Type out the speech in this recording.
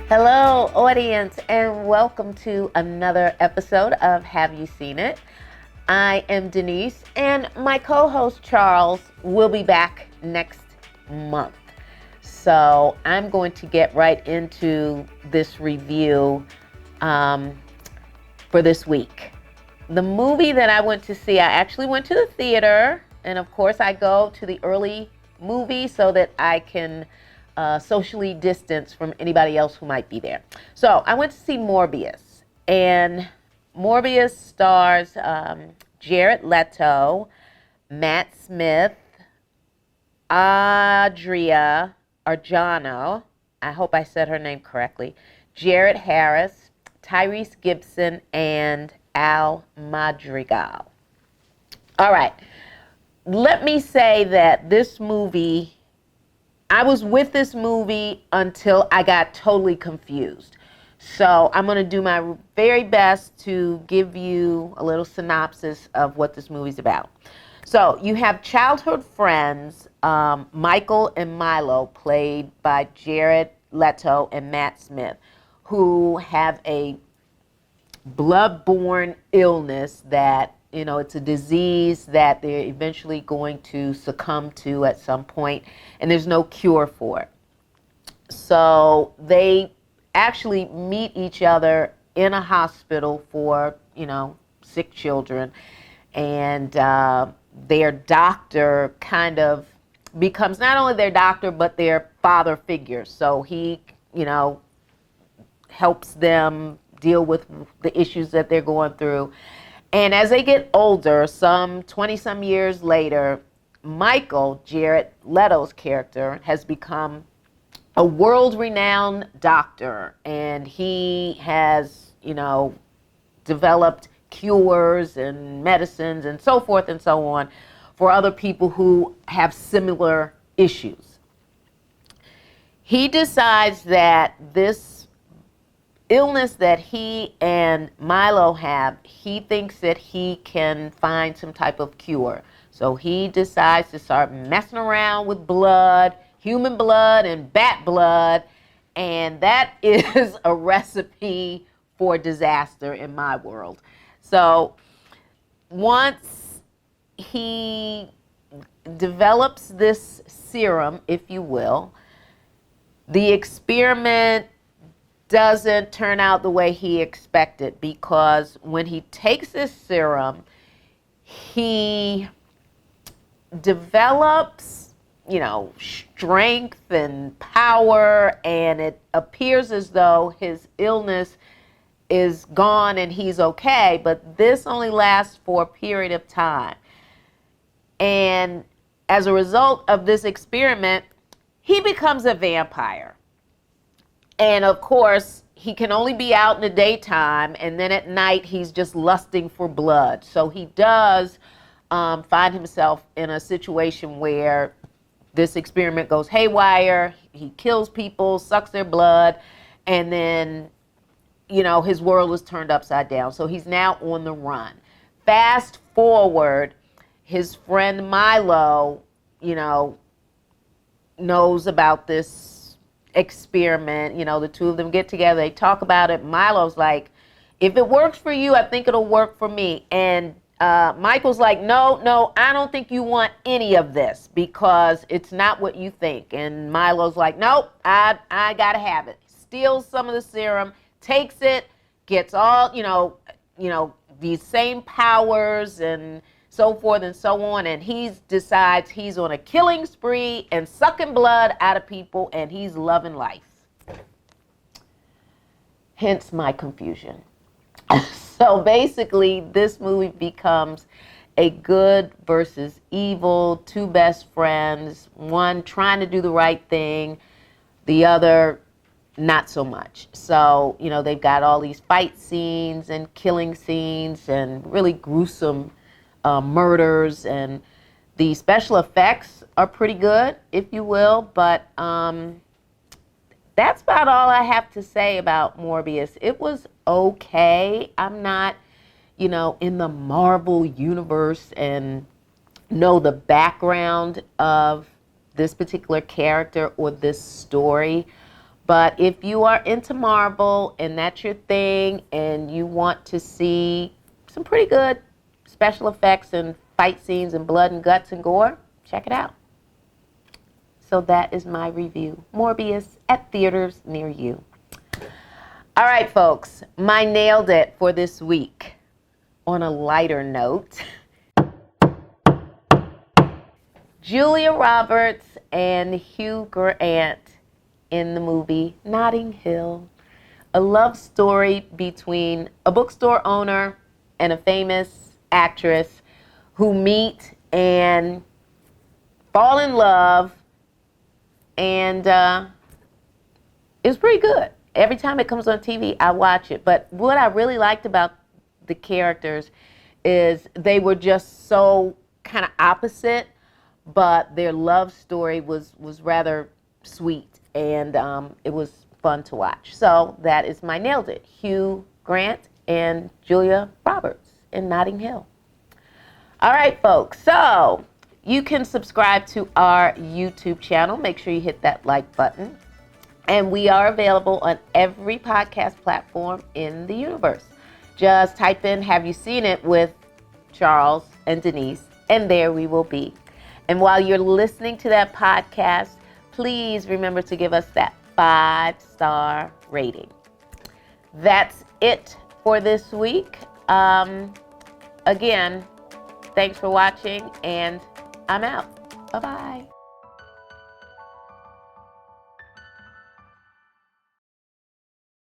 Hello, audience, and welcome to another episode of Have You Seen It? I am Denise, and my co-host Charles will be back next month. So I'm going to get right into this review for this week. The movie that I went to see, I actually went to the theater, and of course I go to the early movie so that I can socially distance from anybody else who might be there. So I went to see Morbius, and Morbius stars Jared Leto, Matt Smith, Adria Arjano, I hope I said her name correctly, Jared Harris, Tyrese Gibson, and Al Madrigal. All right, let me say that this movie, I was with this movie until I got totally confused. So I'm going to do my very best to give you a little synopsis of what this movie's about. So you have childhood friends, Michael and Milo, played by Jared Leto and Matt Smith, who have a blood-borne illness that, you know, it's a disease that they're eventually going to succumb to at some point, and there's no cure for it. So they actually meet each other in a hospital for, you know, sick children, and their doctor kind of becomes not only their doctor, but their father figure. So he, you know, helps them deal with the issues that they're going through. And as they get older, some 20-some years later, Michael, Jared Leto's character, has become a world-renowned doctor, and he has, you know, developed cures and medicines and so forth and so on for other people who have similar issues. He decides that this illness that he and Milo have, he thinks that he can find some type of cure. So he decides to start messing around with blood, human blood and bat blood, and that is a recipe for disaster in my world. So once he develops this serum, if you will, the experiment doesn't turn out the way he expected, because when he takes this serum, he develops, you know, strength and power, and it appears as though his illness is gone and he's okay, but this only lasts for a period of time. And as a result of this experiment, he becomes a vampire. And of course, he can only be out in the daytime, and then at night he's just lusting for blood. So he does find himself in a situation where this experiment goes haywire. He kills people, sucks their blood, and then, you know, his world is turned upside down. So he's now on the run. Fast forward, his friend Milo, you know, knows about this experiment. You know, the two of them get together, they talk about it. Milo's like, if it works for you, I think it'll work for me. And Michael's like, no, I don't think you want any of this because it's not what you think. And Milo's like, nope, I gotta have it. Steals some of the serum, takes it, gets all, you know, these same powers and so forth and so on, and he decides he's on a killing spree and sucking blood out of people, and he's loving life. Hence my confusion. So basically, this movie becomes a good versus evil, two best friends, one trying to do the right thing, the other not so much. So, you know, they've got all these fight scenes and killing scenes and really gruesome murders, and the special effects are pretty good, if you will, but that's about all I have to say about Morbius. It was okay. I'm not, you know, in the Marvel universe and know the background of this particular character or this story, But if you are into Marvel and that's your thing and you want to see some pretty good special effects and fight scenes and blood and guts and gore, check it out. So that is my review. Morbius at theaters near you. All right, folks, my nailed it for this week. On a lighter note, Julia Roberts and Hugh Grant in the movie Notting Hill, a love story between a bookstore owner and a famous actress who meet and fall in love, and it was pretty good. Every time it comes on TV, I watch it. But what I really liked about the characters is they were just so kind of opposite, but their love story was rather sweet, and it was fun to watch. So that is my nailed it. Hugh Grant and Julia Roberts in Notting Hill. All right, folks. So you can subscribe to our YouTube channel. Make sure you hit that like button. And we are available on every podcast platform in the universe. Just type in, have you seen it, with Charles and Denise, and there we will be. And while you're listening to that podcast, please remember to give us that 5-star rating. That's it for this week. Again, thanks for watching, and I'm out. Bye-bye.